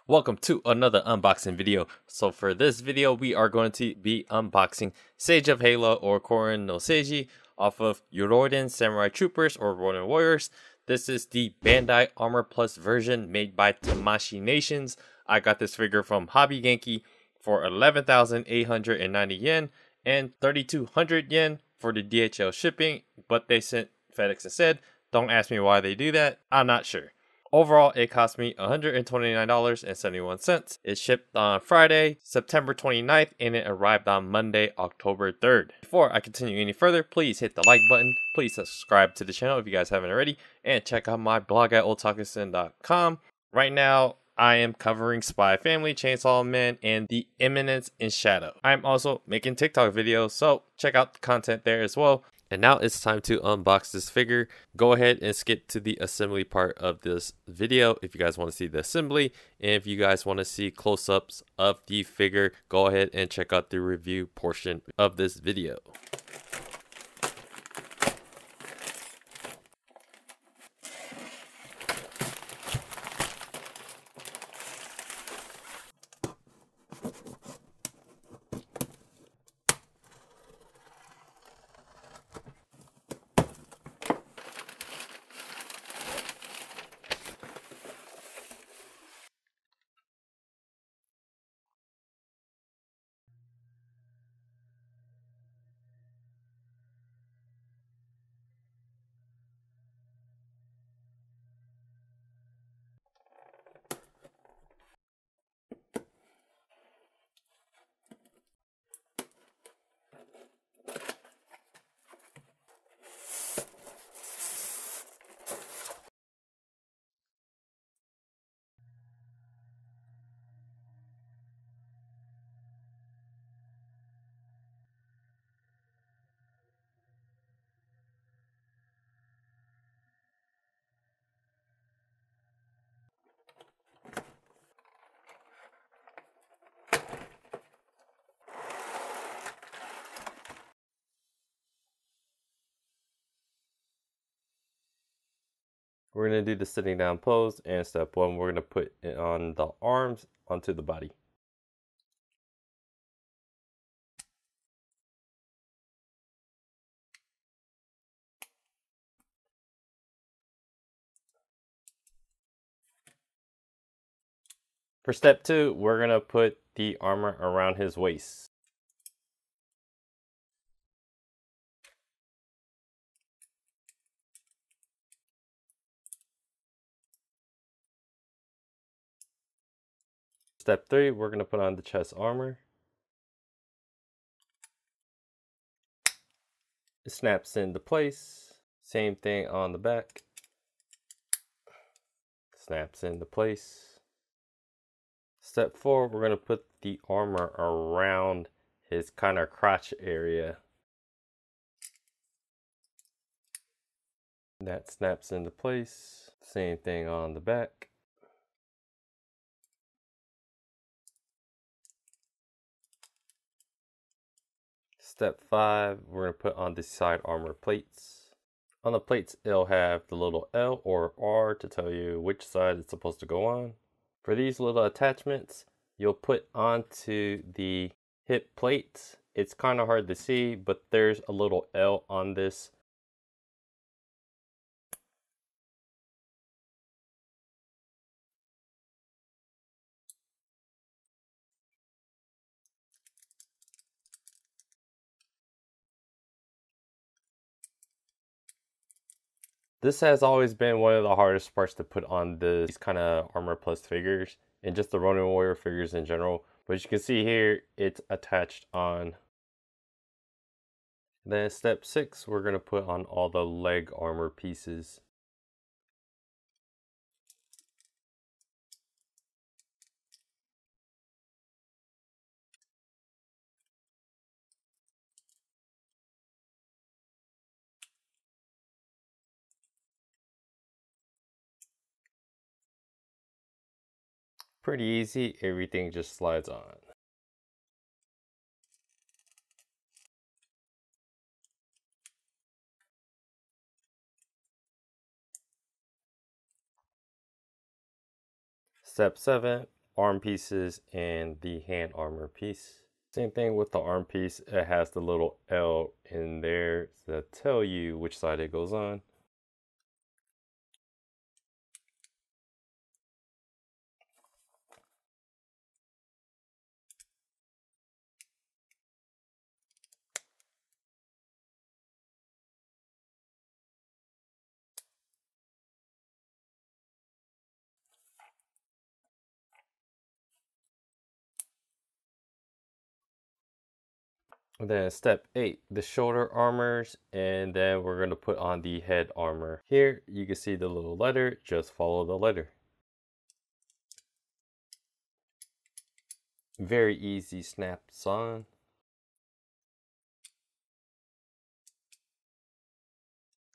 Welcome to another unboxing video. So for this video, we are going to be unboxing Sage of Halo or Korin no Seiji off of Yoroiden Samurai Troopers or Ronin Warriors. This is the Bandai Armorplus version made by Tamashii Nations. I got this figure from Hobby Genki for 11,890 yen and 3,200 yen for the DHL shipping, but they sent FedEx instead. Don't ask me why they do that. I'm not sure. Overall, it cost me $129.71. It shipped on Friday, September 29th, and it arrived on Monday, October 3rd. Before I continue any further, please hit the like button. Please subscribe to the channel if you guys haven't already, and check out my blog at otakusen.com. Right now, I am covering Spy Family, Chainsaw Man, and The Eminence in Shadow. I'm also making TikTok videos, so check out the content there as well. And now it's time to unbox this figure. Go ahead and skip to the assembly part of this video if you guys want to see the assembly. And if you guys want to see close-ups of the figure, go ahead and check out the review portion of this video. We're going to do the sitting down pose, and step one, we're going to put it on the arms onto the body. For step two, we're going to put the armor around his waist. Step three, we're going to put on the chest armor. It snaps into place. Same thing on the back. Snaps into place. Step four, we're going to put the armor around his kind of crotch area. That snaps into place. Same thing on the back. Step five, we're going to put on the side armor plates. On the plates, it'll have the little L or R to tell you which side it's supposed to go on. For these little attachments, you'll put onto the hip plates. It's kind of hard to see, but there's a little L on this. This has always been one of the hardest parts to put on these kind of Armorplus figures and just the Ronin Warrior figures in general. But as you can see here, it's attached on. Then step six, we're going to put on all the leg armor pieces. Pretty easy, everything just slides on. Step 7, arm pieces and the hand armor piece. Same thing with the arm piece, it has the little L in there to tell you which side it goes on. And then step 8, the shoulder armors, and then we're going to put on the head armor. Here you can see the little letter, just follow the letter. Very easy, snaps on.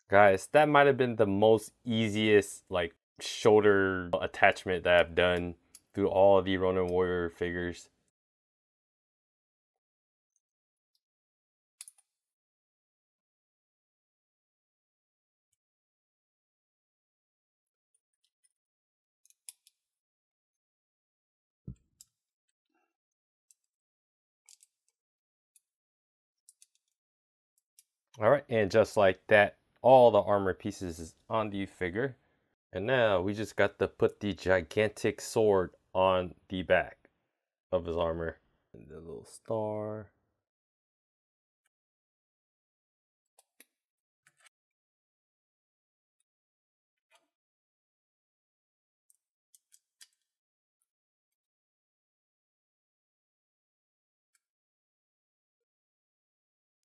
Guys, that might have been the most easiest like shoulder attachment that I've done through all of the Ronin Warrior figures. Alright, and just like that, all the armor pieces is on the figure. And now we just got to put the gigantic sword on the back of his armor. And the little star.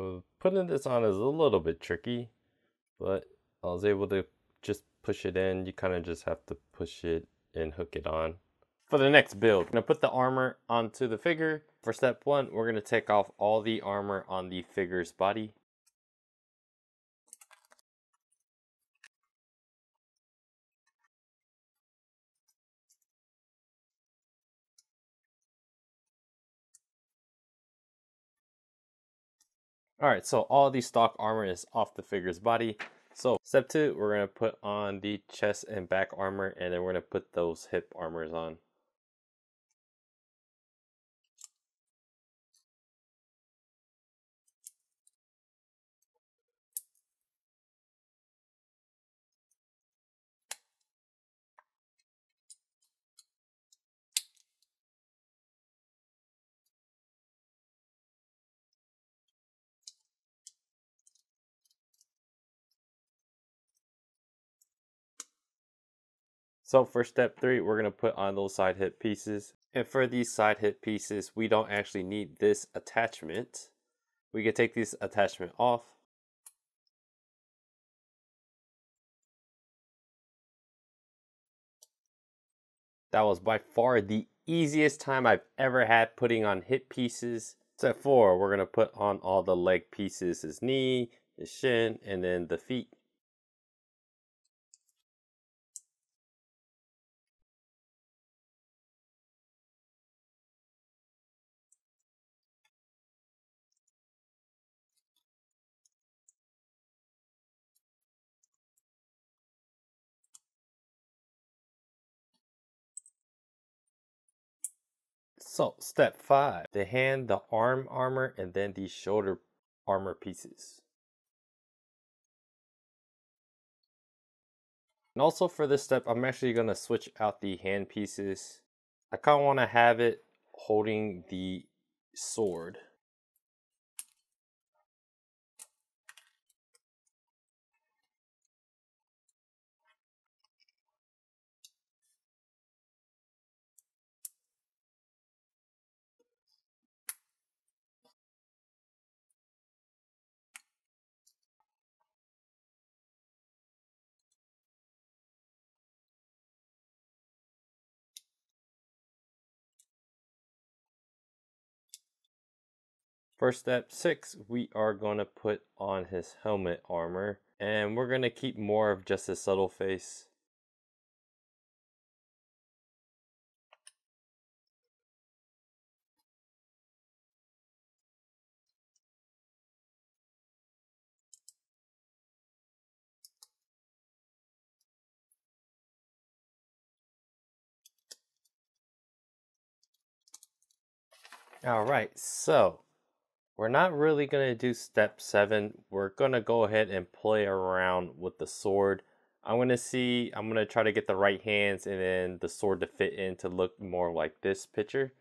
So putting this on is a little bit tricky, but I was able to just push it in. You kind of just have to push it and hook it on. For the next build, I'm going to put the armor onto the figure. For step 1, we're going to take off all the armor on the figure's body. Alright, so all the stock armor is off the figure's body. So step 2, we're going to put on the chest and back armor, and then we're going to put those hip armors on. So for step 3, we're going to put on those side hip pieces. And for these side hip pieces, we don't actually need this attachment. We can take this attachment off. That was by far the easiest time I've ever had putting on hip pieces. Step 4, we're going to put on all the leg pieces, his knee, his shin, and then the feet. So, step 5, the hand, the arm armor, and then the shoulder armor pieces. And also for this step, I'm actually going to switch out the hand pieces. I kind of want to have it holding the sword. For step 6, we are going to put on his helmet armor, and we're going to keep more of just his subtle face. Alright, so we're not really going to do step 7. We're going to go ahead and play around with the sword. I'm going to try to get the right hands and then the sword to fit in to look more like this picture.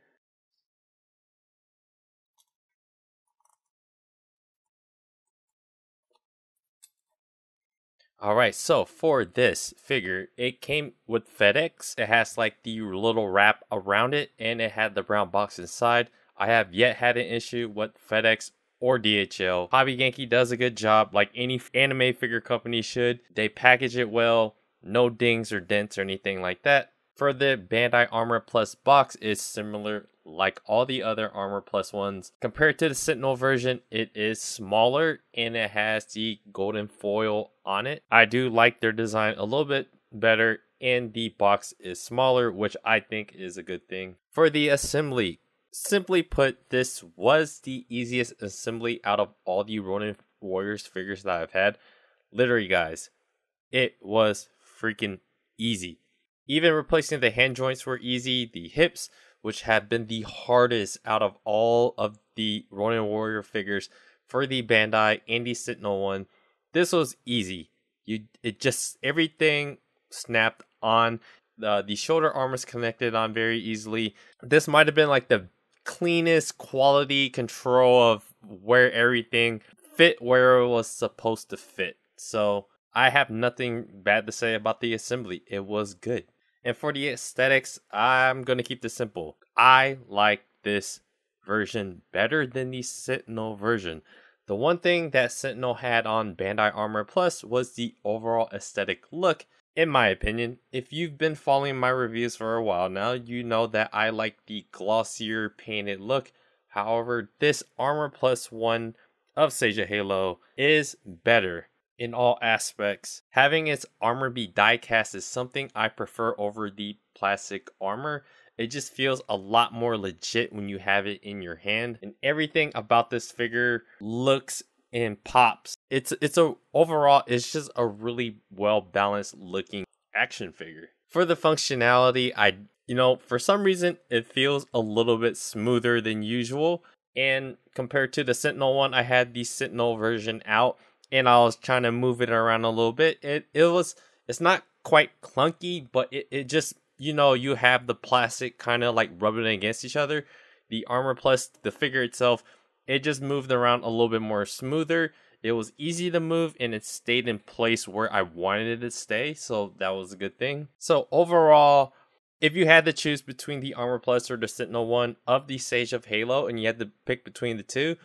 Alright, so for this figure, it came with FedEx. It has like the little wrap around it and it had the brown box inside. I have yet had an issue with FedEx or DHL. Hobby Genki does a good job like any anime figure company should. They package it well, no dings or dents or anything like that. For the Bandai Armorplus box, it's similar like all the other Armorplus ones. Compared to the Sentinel version, it is smaller and it has the golden foil on it. I do like their design a little bit better and the box is smaller, which I think is a good thing. For the assembly, simply put, this was the easiest assembly out of all the Ronin Warriors figures that I've had. Literally, guys, it was freaking easy. Even replacing the hand joints were easy. The hips, which have been the hardest out of all of the Ronin Warrior figures for the Bandai and the Sentinel one, this was easy. Everything snapped on. The shoulder armors connected on very easily. This might have been like the cleanest quality control of where everything fit where it was supposed to fit. So I have nothing bad to say about the assembly. It was good. And for the aesthetics, I'm going to keep this simple. I like this version better than the Sentinel version. The one thing that Sentinel had on Bandai Armorplus was the overall aesthetic look. In my opinion, if you've been following my reviews for a while now, you know that I like the glossier painted look. However, this Armorplus one of Seiya Halo is better in all aspects. Having its armor be die cast is something I prefer over the plastic armor. It just feels a lot more legit when you have it in your hand, and everything about this figure looks and pops. Overall, it's just a really well balanced looking action figure. For the functionality, for some reason it feels a little bit smoother than usual, and compared to the Sentinel one, I had the Sentinel version out and I was trying to move it around a little bit. It's not quite clunky, but it just, you have the plastic kind of like rubbing against each other. The Armorplus, the figure itself, it just moved around a little bit more smoother. It was easy to move and it stayed in place where I wanted it to stay, so that was a good thing. So overall, if you had to choose between the Armorplus or the Sentinel one of the Sage of Halo and you had to pick between the two,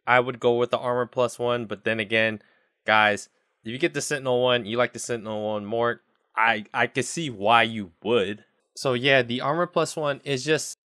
I would go with the Armorplus one. But then again, guys, if you get the Sentinel one, you like the Sentinel one more, I could see why you would. So yeah, the Armorplus one it's just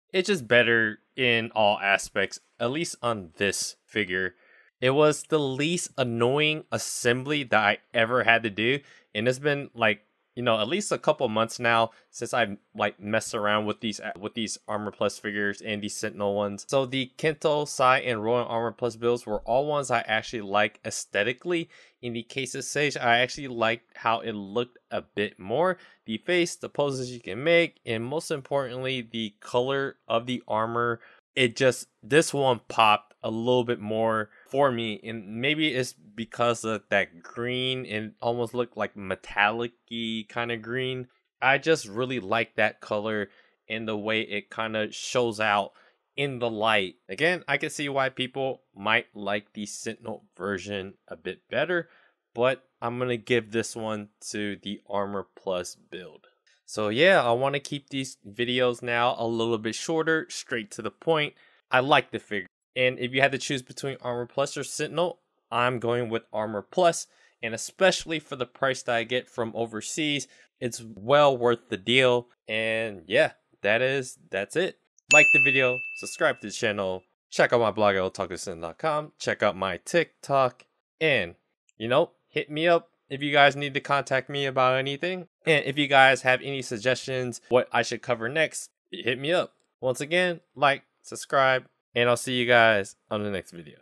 better in all aspects, at least on this figure. It was the least annoying assembly that I ever had to do, and it's been like, at least a couple months now since I've like messed around with these Armorplus figures and these Sentinel ones. So the Kento, Sai, and Ronin Armorplus builds were all ones I actually like aesthetically. In the case of Sage, I actually liked how it looked a bit more. The face, the poses you can make, and most importantly, the color of the armor. This one popped a little bit more for me, and maybe it's because of that green and almost looked like metallic-y kind of green. I just really like that color and the way it kind of shows out in the light. Again, I can see why people might like the Sentinel version a bit better, but I'm gonna give this one to the Armorplus build. So yeah, I want to keep these videos now a little bit shorter, straight to the point. I like the figure. And if you had to choose between Armorplus or Sentinel, I'm going with Armorplus. And especially for the price that I get from overseas, it's well worth the deal. And yeah, that's it. Like the video, subscribe to the channel, check out my blog at otaku.com, check out my TikTok, and hit me up if you guys need to contact me about anything. And if you guys have any suggestions what I should cover next, hit me up. Once again, like, subscribe, and I'll see you guys on the next video.